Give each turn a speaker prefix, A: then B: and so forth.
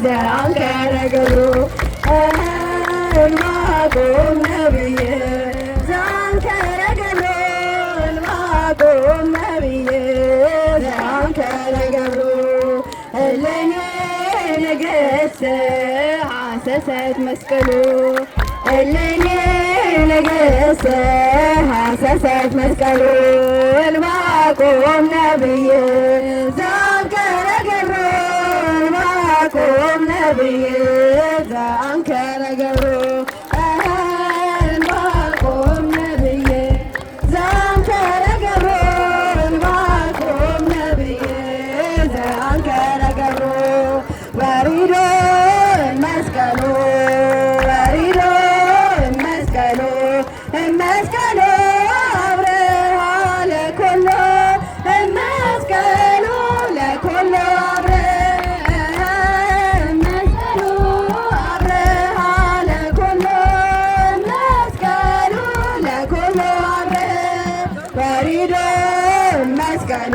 A: ዘአንከረ ገብሩ ዕንባቆም ነቢየ ዘአንከረ ገብሩ ዕንባቆም ነቢየ ዘአንከረ ገብሩ እለኔ ነገሥተ ሐሰሰት መስቀሉ እለኔ ነገሥተ ሐሰሰት መስቀሉ ዕንባቆም ነቢየ ዘአንከረ ገብሩ ዕንባቆም ነቢየ ዘአንከረ ገብሩ ዕንባቆም ነቢየ ዘአንከረ ገብሩ ዕንባቆም ነቢየ ዘአንከረ ገብሩ ወሪዶ መስቀሉ ወሪዶ መስቀሉ መስቀሉ አብርሃ ለኩሉ መስቀሉ ለኩሉ መስቀሉ አብርሃ ለኩሉ መስቀሉ ለኩሉ ወሪዶ መስቀሉ